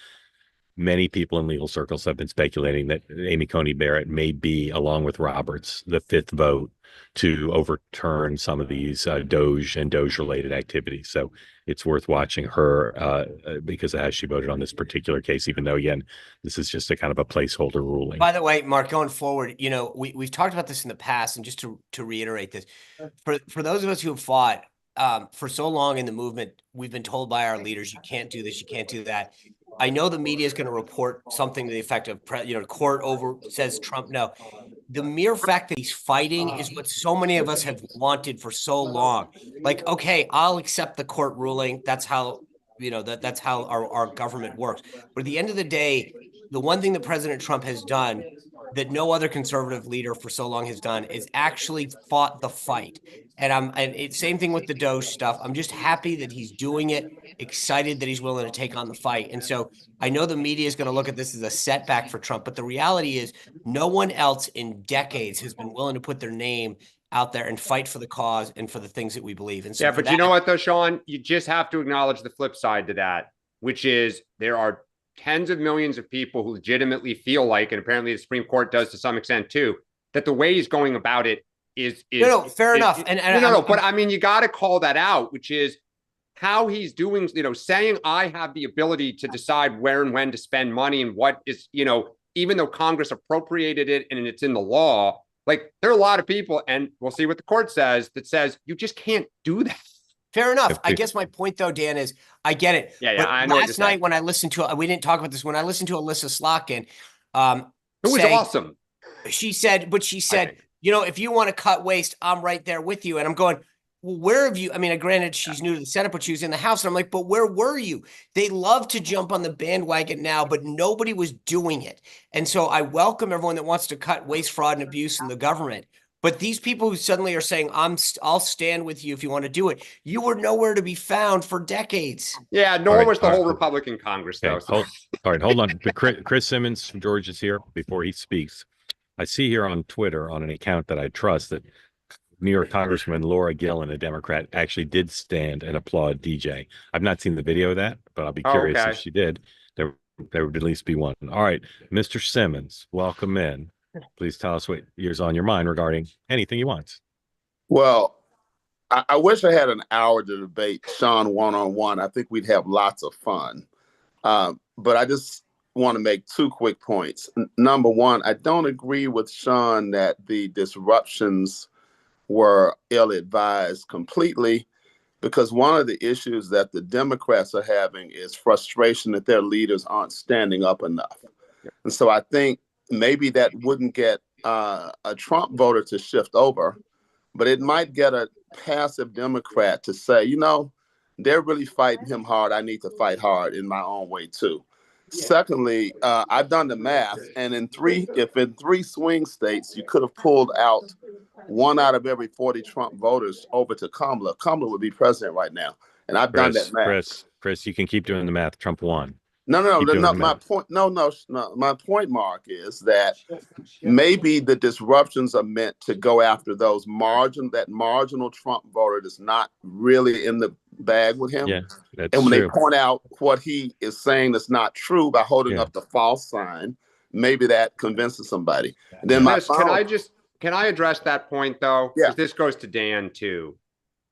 Many people in legal circles have been speculating that Amy Coney Barrett may be, along with Roberts, the fifth vote to overturn some of these Doge and Doge-related activities. So it's worth watching her because of how she voted on this particular case, even though, again, this is just a kind of a placeholder ruling. By the way, Mark, going forward, we've talked about this in the past, and just to reiterate this, for those of us who have fought for so long in the movement, we've been told by our leaders, you can't do this, you can't do that. I know the media is going to report something to the effect of, court over says Trump. No, the mere fact that he's fighting is what so many of us have wanted for so long. Like, okay, I'll accept the court ruling. That's how, that's how our government works. But at the end of the day, the one thing that President Trump has done that no other conservative leader for so long has done is actually fought the fight. And it's same thing with the Doge stuff. I'm just happy that he's doing it, excited that he's willing to take on the fight. And so I know the media is going to look at this as a setback for Trump, but the reality is no one else in decades has been willing to put their name out there and fight for the cause and for the things that we believe in. So yeah, but you know what though, Sean, you just have to acknowledge the flip side to that, which is there are tens of millions of people who legitimately feel like, and apparently the Supreme Court does to some extent too, that the way he's going about it is fair enough. But I mean, you got to call that out, which is how he's doing, saying I have the ability to decide where and when to spend money and what is, even though Congress appropriated it and it's in the law, like there are a lot of people, and we'll see what the court says, that says you just can't do that. Fair enough. I guess my point though, Dan, is I get it. Yeah, but I know. Last night when I listened to, we didn't talk about this, when I listened to Alyssa Slotkin, it was awesome. She said, if you want to cut waste, I'm right there with you. And I'm going, well, where have you? I mean, granted, she's new to the Senate, but she was in the House. And I'm like, but where were you? They love to jump on the bandwagon now, but nobody was doing it. And so I welcome everyone that wants to cut waste, fraud, and abuse in the government. But these people who suddenly are saying, I'll stand with you if you want to do it. You were nowhere to be found for decades. Yeah, nor was the whole Republican Congress, though. All right, hold on. Chris Simmons from Georgia is here before he speaks. I see here on Twitter, on an account that I trust, that New York Congresswoman Laura Gillen, a Democrat, actually did stand and applaud DJ. I've not seen the video of that, but I'll be curious if she did. There would at least be one. All right, Mr. Simmons, welcome in. Please tell us what is on your mind regarding anything you want. Well, I wish I had an hour to debate Sean one-on-one. I think we'd have lots of fun. But I just want to make two quick points. Number one, I don't agree with Sean that the disruptions were ill-advised completely, because one of the issues that the Democrats are having is frustration that their leaders aren't standing up enough. And so I think maybe that wouldn't get a Trump voter to shift over, but it might get a passive Democrat to say, they're really fighting him hard. I need to fight hard in my own way too. Secondly, I've done the math, and if in three swing states you could have pulled out 1 out of every 40 Trump voters over to Kamala would be president right now. And I've done that math. Chris, you can keep doing the math. Trump won. No. My point, Mark, is that maybe the disruptions are meant to go after that marginal Trump voter that's not really in the bag with him. Yeah, that's and when true. They point out what he is saying that's not true by holding up the false sign, maybe that convinces somebody. And then can I address that point though? Yeah. Because this goes to Dan too.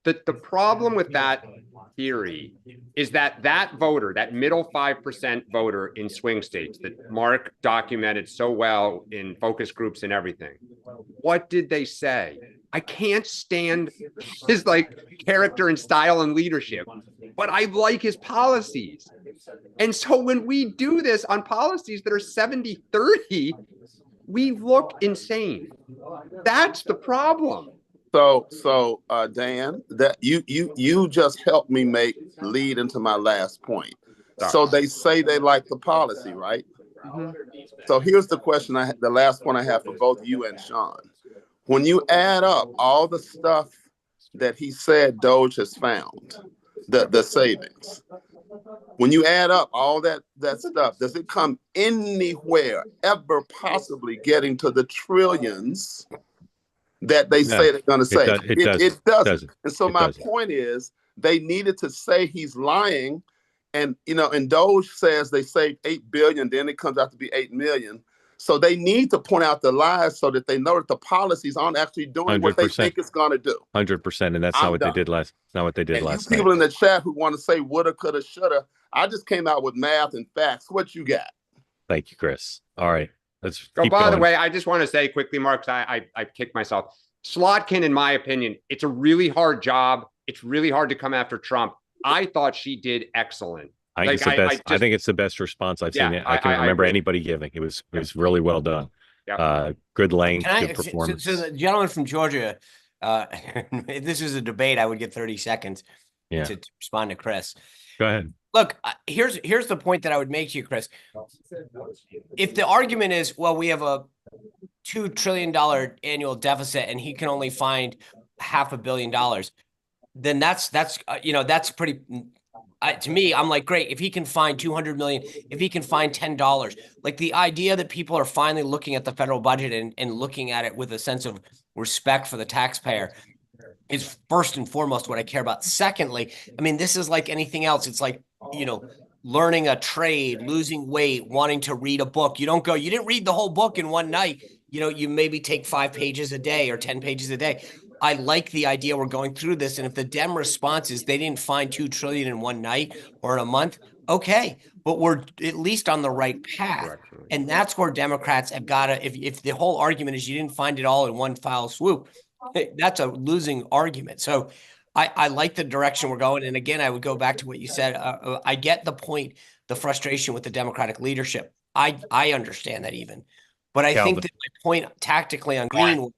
The problem with that theory is that voter, that middle 5% voter in swing states that Mark documented so well in focus groups and everything, what did they say? I can't stand his character and style and leadership, but I like his policies. And so when we do this on policies that are 70-30, we look insane. That's the problem. So Dan, that you just helped me lead into my last point. Sorry. So they say they like the policy, right? Mm-hmm. So here's the question the last one I have for both you and Sean. When you add up all the stuff that he said Doge has found, the savings, when you add up all that stuff, does it come anywhere ever possibly getting to the trillions that they say they're going to say? It doesn't. And so my point is, they needed to say he's lying. And, and Doge says they saved $8 billion, then it comes out to be 8 million. So they need to point out the lies so that they know that the policies aren't actually doing 100%. What they think it's going to do. 100%. And that's not what they did last. Not what they did last night. People in the chat who want to say woulda, coulda, shoulda. I just came out with math and facts. What you got? Thank you, Chris. All right. Let's keep going. The way, I just want to say quickly, Mark, because I kicked myself. Slotkin, in my opinion, it's a really hard job it's really hard to come after Trump. I thought she did excellent. I think it's the best. I think it's the best response I've seen. I can remember anybody giving. It was really well done. Yeah. Good length, good performance. So the gentleman from Georgia, if this is a debate, I would get 30 seconds to respond to Chris. Go ahead. Look, here's the point that I would make to you, Chris. If the argument is, well, we have a $2 trillion annual deficit and he can only find $500 million, then that's pretty. To me, I'm like, great. If he can find 200 million, if he can find $10, like the idea that people are finally looking at the federal budget and looking at it with a sense of respect for the taxpayer is first and foremost what I care about. Secondly, I mean, this is like anything else. It's like, learning a trade, losing weight, wanting to read a book. You didn't read the whole book in one night. You maybe take 5 pages a day or 10 pages a day. I like the idea we're going through this. And if the Dem response is they didn't find 2 trillion in one night or in a month, okay, but we're at least on the right path. And that's where Democrats have got to, if the whole argument is you didn't find it all in one foul swoop, that's a losing argument. So I like the direction we're going. And again, I would go back to what you said. I get the point, the frustration with the Democratic leadership. I understand that even, but I think that my point tactically on Green,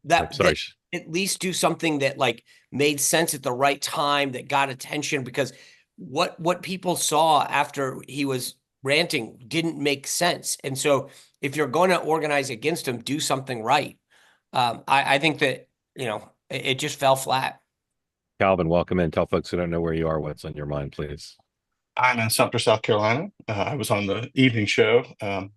that at least do something that like made sense at the right time, that got attention, because what people saw after he was ranting didn't make sense. And so if you're going to organize against him, do something right. I think that, it just fell flat. Calvin, welcome in. Tell folks who don't know where you are what's on your mind, please. I'm in Sumter, South Carolina. I was on the evening show. I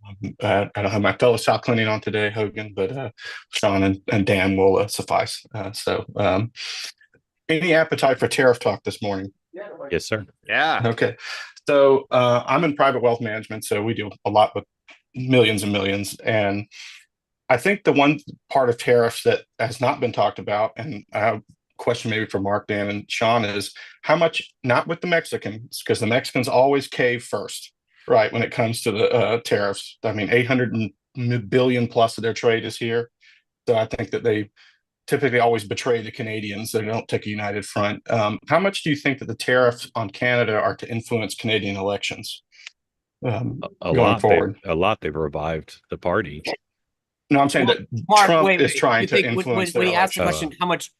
don't have my fellow South Clinton on today, Hogan, but Sean and Dan will suffice. Any appetite for tariff talk this morning? Yes, sir. Yeah. Okay. So I'm in private wealth management, so we do a lot with millions and millions. And I think the one part of tariffs that has not been talked about, and I have a question maybe for Mark, Dan, and Sean, is how much, not with the Mexicans, because the Mexicans always cave first, right, when it comes to the tariffs. I mean, 800 billion plus of their trade is here. So I think that they typically always betray the Canadians. They don't take a united front. How much do you think that the tariffs on Canada are to influence Canadian elections going forward? A lot. They've revived the party. No, I'm saying that Mark, Trump is trying to influence when their he asked the election. question, how much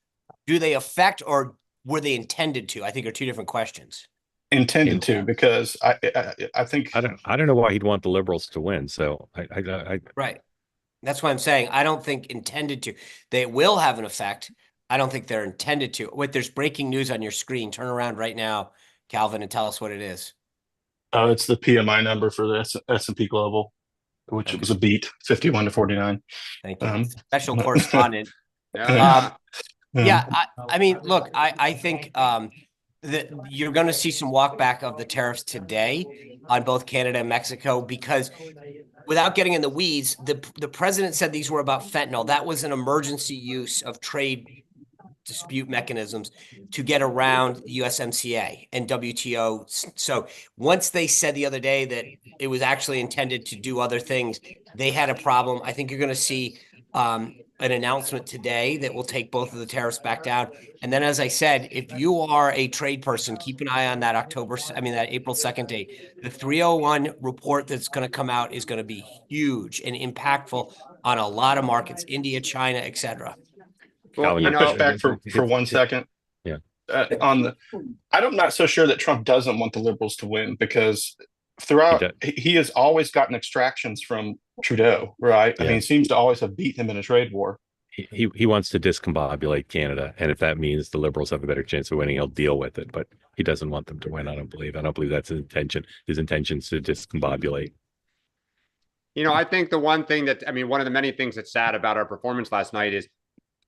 do they affect, or were they intended to? I think are two different questions. Intended to, because I think I don't know why he'd want the liberals to win. So I right. That's what I'm saying. I don't think intended to. They will have an effect. I don't think they're intended to. Wait, there's breaking news on your screen. Turn around right now, Calvin, and tell us what it is. it's the PMI number for the S&P Global, which was a beat, 51 to 49. Thank you. Special correspondent. Yeah. I mean, look, I think that you're going to see some walk back of the tariffs today on both Canada and Mexico, because without getting in the weeds, the president said these were about fentanyl. That was an emergency use of trade dispute mechanisms to get around USMCA and WTO. So once they said the other day that it was actually intended to do other things, they had a problem. I think you're going to see an announcement today that will take both of the tariffs back down. And then, as I said, if you are a trade person, keep an eye on that that April 2nd date. The 301 report that's going to come out is going to be huge and impactful on a lot of markets, India, China, et cetera. Well, Calvin, push back for 1 second. Yeah. I'm not so sure that Trump doesn't want the liberals to win, because throughout he has always gotten extractions from Trudeau, right? Yeah. I mean, he seems to always have beaten him in a trade war. He wants to discombobulate Canada, and if that means the liberals have a better chance of winning, he'll deal with it. But he doesn't want them to win. I don't believe that's his intention. His intention is to discombobulate. I think one of the many things that's sad about our performance last night is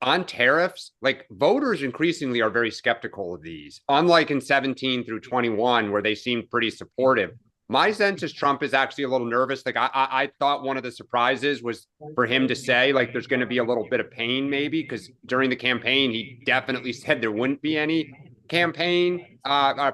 on tariffs, like voters increasingly are very skeptical of these, unlike in 17 through 21, where they seemed pretty supportive. My sense is Trump is actually a little nervous. Like I thought one of the surprises was for him to say, like, there's going to be a little bit of pain, maybe, because during the campaign, he definitely said there wouldn't be any campaign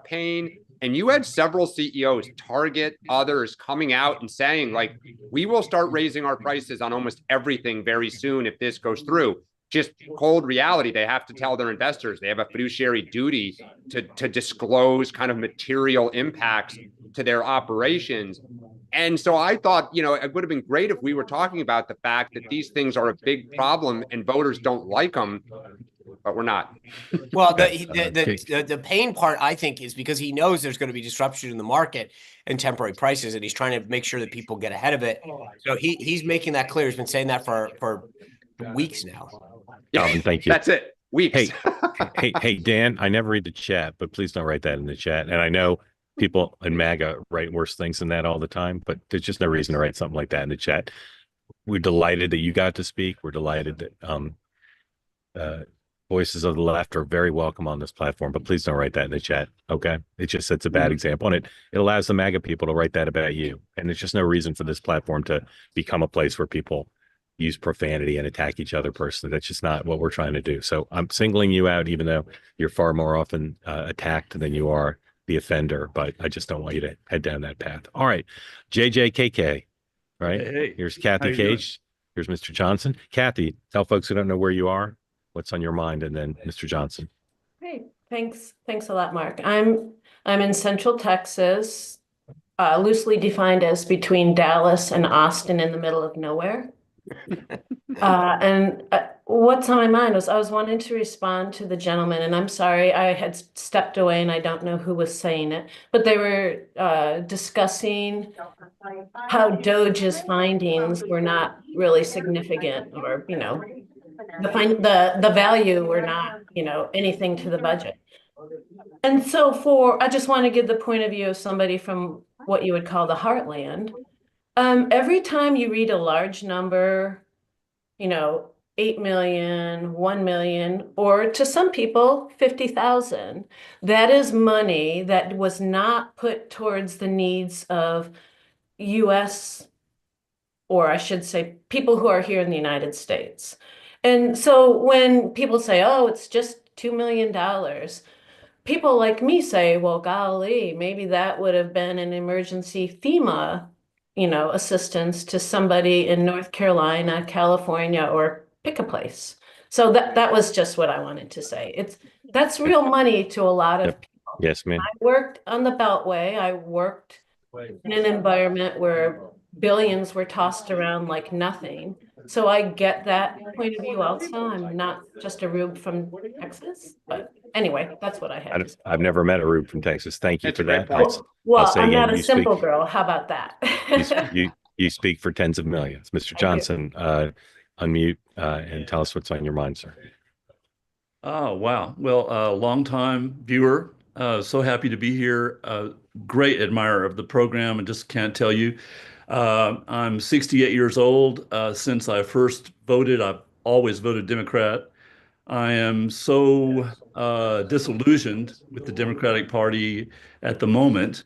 pain. And you had several CEOs, Target, others coming out and saying, like, we will start raising our prices on almost everything very soon if this goes through. just cold reality. They have to tell their investors they have a fiduciary duty to disclose kind of material impacts to their operations. And so I thought, it would have been great if we were talking about the fact that these things are a big problem and voters don't like them, but we're not. Well, the pain part, I think, is because he knows there's going to be disruption in the market and temporary prices, and he's trying to make sure that people get ahead of it. So he's making that clear. He's been saying that for weeks now. Calvin, thank you. That's it. Weeks. Hey, Dan, I never read the chat, but please don't write that in the chat. And I know people in MAGA write worse things than that all the time, but there's just no reason to write something like that in the chat. We're delighted that you got to speak. We're delighted that voices of the left are very welcome on this platform, but please don't write that in the chat. Okay. It just sets a bad example, and it allows the MAGA people to write that about you. And there's just no reason for this platform to become a place where people use profanity and attack each other personally. That's just not what we're trying to do. So I'm singling you out, even though you're far more often attacked than you are the offender, but I just don't want you to head down that path. All right. JJKK, right? Hey, here's Kathy Cage. Here's Mr. Johnson. Kathy, tell folks who don't know where you are, what's on your mind, and then Mr. Johnson. Hey, thanks a lot, Mark. I'm in Central Texas, loosely defined as between Dallas and Austin, in the middle of nowhere. And what's on my mind was I was wanting to respond to the gentleman, and I'm sorry, I had stepped away and I don't know who was saying it, but they were discussing how Doge's findings were not really significant, or the value were not anything to the budget. And so I just want to give the point of view of somebody from what you would call the heartland. Every time you read a large number, 8 million, 1 million, or to some people, 50,000, that is money that was not put towards the needs of US, or I should say people who are here in the United States. And so when people say, oh, it's just $2 million, people like me say, well, golly, maybe that would have been an emergency FEMA assistance to somebody in North Carolina, California, or pick a place. So that was just what I wanted to say. That's real money to a lot of people. Yes, ma'am. I worked on the Beltway. I worked in an environment where billions were tossed around like nothing. So I get that point of view also. I'm not just a rube from Texas, but anyway, that's what I had. I've never met a rube from Texas. Thank you for that. Well, I'm not a simple girl. How about that? you speak for tens of millions. Mr. Johnson, unmute and tell us what's on your mind, sir. Oh, wow. Well, longtime viewer. So happy to be here. Great admirer of the program, and just can't tell you. I'm 68 years old. Since I first voted, I've always voted Democrat. I am so disillusioned with the Democratic Party at the moment,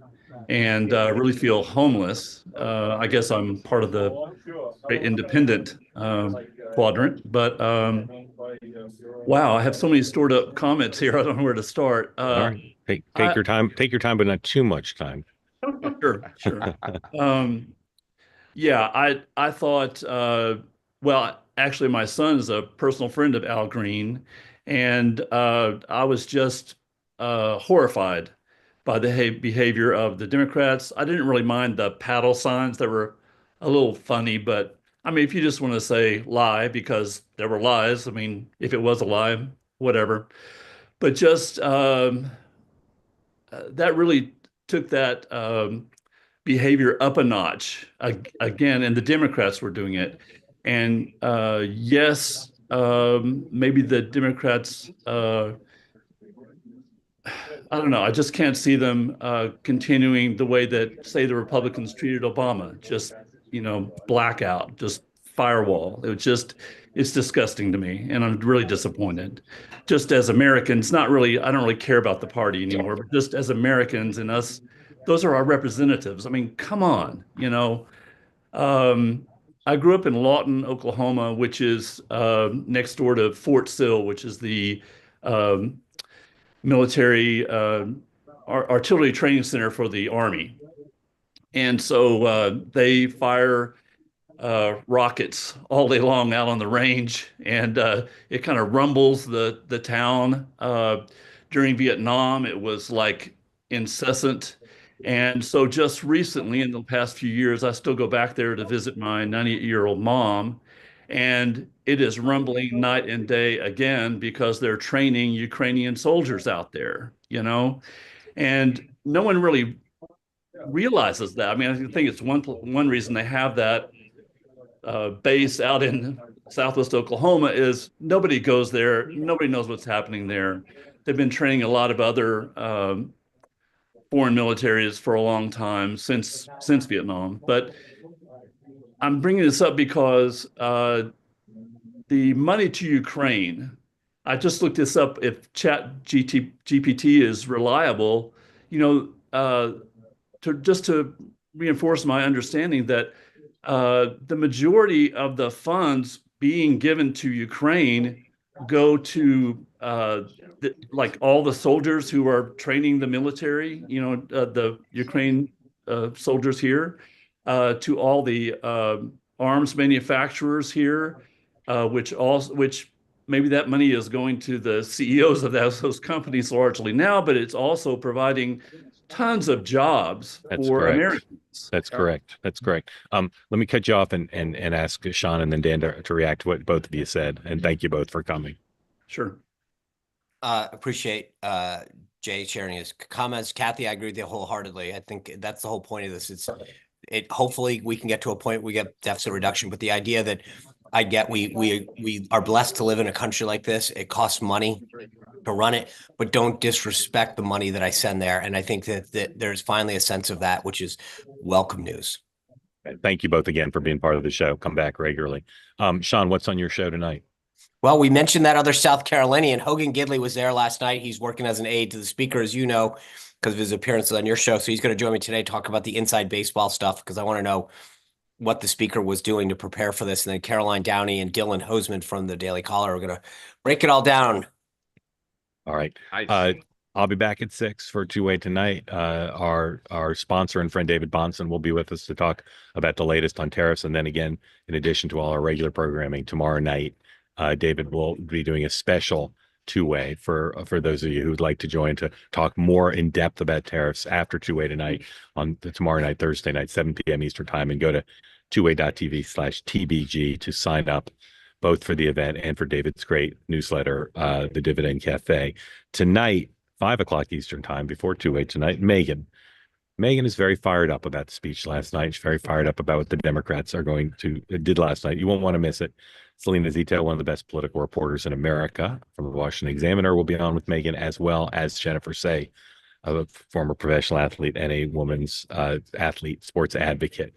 and really feel homeless. I guess I'm part of the independent quadrant, but wow, I have so many stored up comments here. I don't know where to start. All right, take your time. Take your time, but not too much time. Sure. Yeah, I thought, well, actually, my son is a personal friend of Al Green, and I was just horrified by the behavior of the Democrats. I didn't really mind the paddle signs that were a little funny, but I mean, if you just want to say lie because there were lies, I mean, if it was a lie, whatever. But just that really took that behavior up a notch again, and the Democrats were doing it. And yes, maybe the Democrats, I don't know, I just can't see them continuing the way that, say, the Republicans treated Obama, just, blackout, just firewall. It's disgusting to me, and I'm really disappointed. Just as Americans, I don't really care about the party anymore, but just as Americans and us, those are our representatives. I mean, come on, I grew up in Lawton, Oklahoma, which is next door to Fort Sill, which is the military artillery training center for the Army. And so they fire rockets all day long out on the range, and it kind of rumbles the town. During Vietnam, it was like incessant. And so just recently, in the past few years, I still go back there to visit my 98-year-old mom. And it is rumbling night and day again because they're training Ukrainian soldiers out there, you know? And no one really realizes that. I mean, I think it's one reason they have that base out in Southwest Oklahoma is nobody goes there. Nobody knows what's happening there. They've been training a lot of other foreign militaries for a long time since Vietnam. But I'm bringing this up because the money to Ukraine, I just looked this up. If GPT is reliable, you know, to reinforce my understanding that the majority of the funds being given to Ukraine go to like all the soldiers who are training the military, you know, the Ukraine soldiers here, to all the arms manufacturers here, which maybe that money is going to the CEOs of those companies largely now, but it's also providing tons of jobs for Americans. That's correct. That's correct. Let me cut you off and ask Sean and then Dan to react to what both of you said. And thank you both for coming. Sure. Appreciate Jay sharing his comments. Kathy, I agree with you wholeheartedly. I think that's the whole point of this. Hopefully we can get to a point we get deficit reduction, but the idea that we are blessed to live in a country like this. It costs money to run it, but don't disrespect the money that I send there. And I think that there's finally a sense of that, which is welcome news. Thank you both again for being part of the show. Come back regularly. Sean, what's on your show tonight? Well, we mentioned that other South Carolinian. Hogan Gidley was there last night. He's working as an aide to the speaker, as you know, because of his appearances on your show. So he's going to join me today, talk about the inside baseball stuff, because I want to know what the speaker was doing to prepare for this. And then Caroline Downey and Dylan Hoseman from the Daily Caller are going to break it all down. All right. I'll be back at 6 for two-way tonight. Our sponsor and friend David Bonson will be with us to talk about the latest on tariffs. And then again, in addition to all our regular programming, tomorrow night, David will be doing a special two-way for those of you who'd like to join to talk more in depth about tariffs after two-way tonight on the tomorrow night, Thursday night, 7 p.m. Eastern time, and go to tway.tv/TBG to sign up both for the event and for David's great newsletter, The Dividend Cafe. Tonight, 5 o'clock Eastern time, before two-way tonight, Megan is very fired up about the speech last night. She's very fired up about what the Democrats did last night. You won't want to miss it. Selena Zito, one of the best political reporters in America from the Washington Examiner, will be on with Megan, as well as Jennifer Say, a former professional athlete and a women's sports advocate.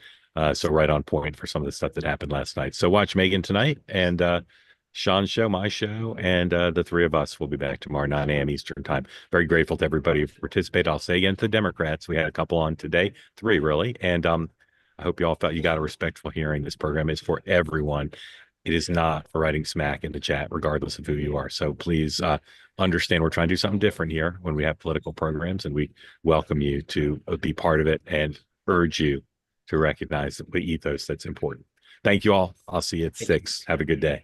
So right on point for some of the stuff that happened last night. So watch Megan tonight, and Sean's show, my show, and the three of us will be back tomorrow, 9 a.m. Eastern time. Very grateful to everybody who participated. I'll say again to the Democrats, we had a couple on today, 3 really, and I hope you all felt you got a respectful hearing. This program is for everyone. It is not for writing smack in the chat, regardless of who you are. So please understand we're trying to do something different here when we have political programs, and we welcome you to be part of it and urge you to recognize the ethos that's important. Thank you all. I'll see you at 6. Have a good day.